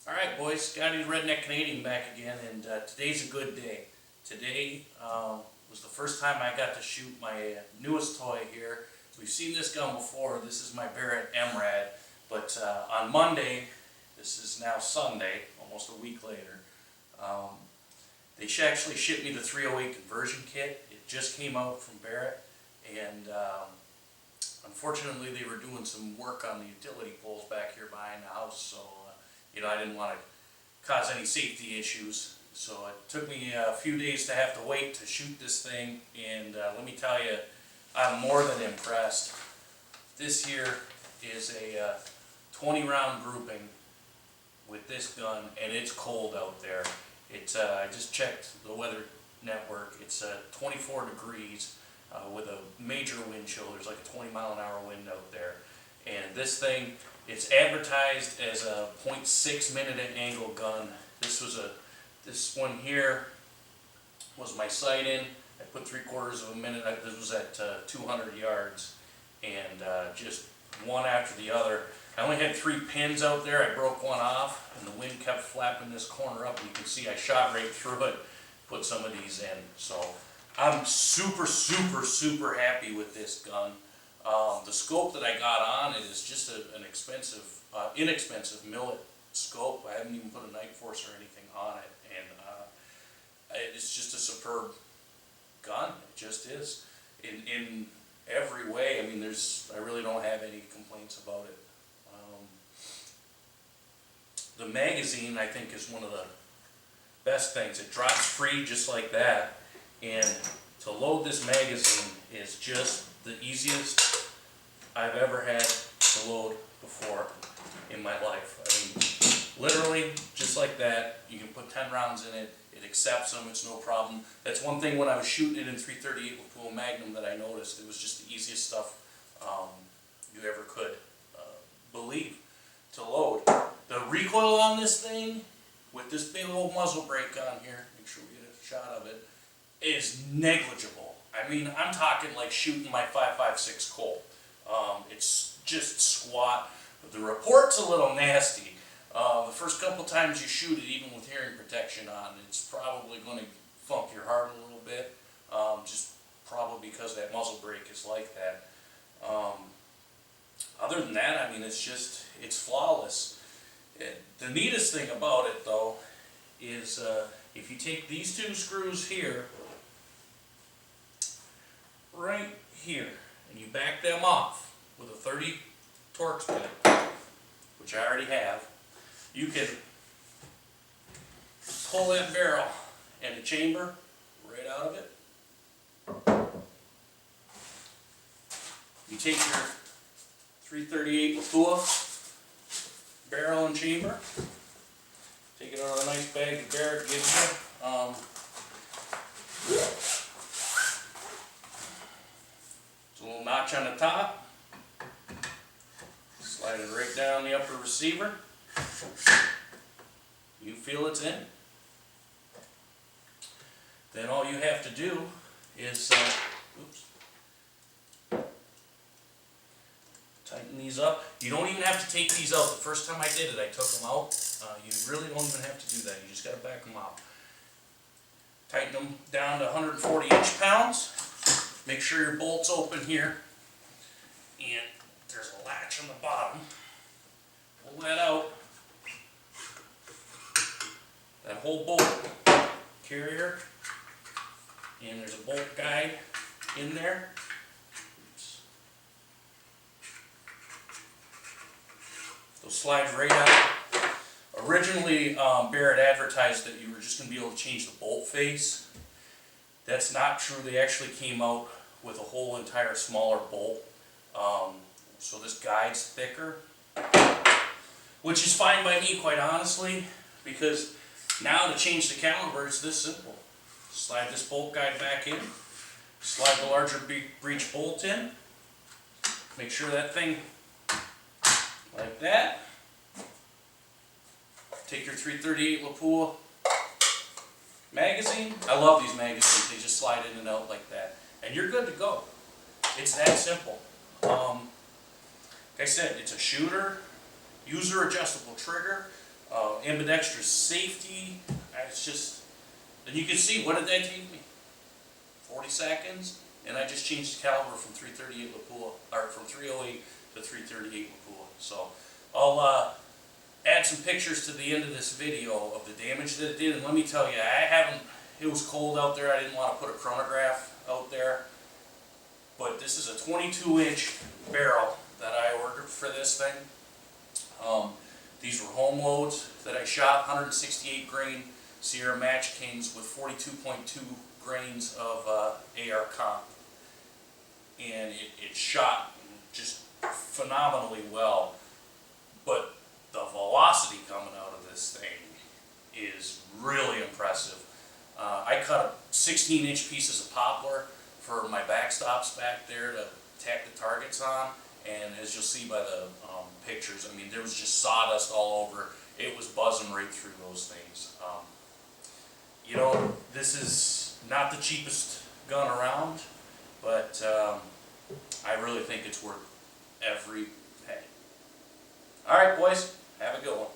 Alright boys, Scotty the Redneck Canadian back again, and today's a good day. Today was the first time I got to shoot my newest toy here. We've seen this gun before. This is my Barrett MRAD, but on Monday, this is now Sunday, almost a week later, they actually shipped me the 308 conversion kit. It just came out from Barrett, and unfortunately they were doing some work on the utility poles back here behind the house, so I didn't want to cause any safety issues. So it took me a few days to have to wait to shoot this thing, and let me tell you, I'm more than impressed. This here is a 20 round grouping with this gun, and it's cold out there. I just checked the weather network. It's 24 degrees with a major wind chill. There's like a 20-mile-an-hour wind out there. And this thing, it's advertised as a 0.6 minute angle gun. This one here was my sight in. I put 3/4 of a minute. This was at 200 yards, and just one after the other. I only had 3 pins out there. I broke one off, and the wind kept flapping this corner up. And you can see I shot right through it, put some of these in. So I'm super, super, super happy with this gun. The scope that I got on it is just an inexpensive millet scope. I haven't even put a night force or anything on it, and it's just a superb gun. It just is in every way. I mean, I really don't have any complaints about it. The magazine, I think, is one of the best things. It drops free just like that, and to load this magazine is just the easiest I've ever had to load before in my life. I mean, literally just like that. You can put 10 rounds in it. It accepts them. It's no problem. That's one thing when I was shooting it in 338 Lapua Magnum that I noticed. It was just the easiest stuff you ever could believe to load. The recoil on this thing, with this big old muzzle brake on here, make sure we get a shot of it, is negligible. I mean, I'm talking like shooting my 5.56 Colt. It's just squat. The report's a little nasty. The first couple times you shoot it, even with hearing protection on, it's probably going to funk your heart a little bit, just probably because that muzzle brake is like that. Other than that, I mean, it's flawless. The neatest thing about it, though, is if you take these 2 screws here, right here, and you back them off with a 30 Torx bit, which I already have, you can pull that barrel and the chamber right out of it. You take your 338 Lapua barrel and chamber, take it out of the nice bag that Barrett gives you. There's a little notch on the top. Slide it right down the upper receiver. You feel it's in. Then all you have to do is tighten these up. You don't even have to take these out. The first time I did it, I took them out. You really don't even have to do that. You just got to back them out. Tighten them down to 140 inch-pounds. Make sure your bolt's open here. And there's a latch on the bottom. Pull that out. That whole bolt carrier. And there's a bolt guide in there. Those slides right out. Originally, Barrett advertised that you were just going to be able to change the bolt face. That's not true. They actually came out with a whole entire smaller bolt. So this guide's thicker, which is fine by me, quite honestly, because now to change the caliber, it's this simple. Slide this bolt guide back in, slide the larger breech bolt in, make sure that thing like that. Take your 338 Lapua magazine. I love these magazines. They just slide in and out like that. And you're good to go. It's that simple. Like I said, it's a shooter, user adjustable trigger. ambidextrous safety. It's just, and you can see, what did that take me? 40 seconds, and I just changed the caliber from 338 Lapua, or from 308 to 338 Lapua. So I'll add some pictures to the end of this video of the damage that it did. And let me tell you, it was cold out there. I didn't want to put a chronograph out there. But this is a 22-inch barrel that I ordered for this thing. These were home loads that I shot, 168 grain Sierra Match Kings with 42.2 grains of AR comp. And it shot just phenomenally well. But the velocity coming out of this thing is really impressive. I cut 16-inch pieces of poplar for my backstops back there to tack the targets on, and as you'll see by the pictures, I mean, there was just sawdust all over. It was buzzing right through those things. You know, this is not the cheapest gun around, but I really think it's worth every penny. All right, boys, have a good one.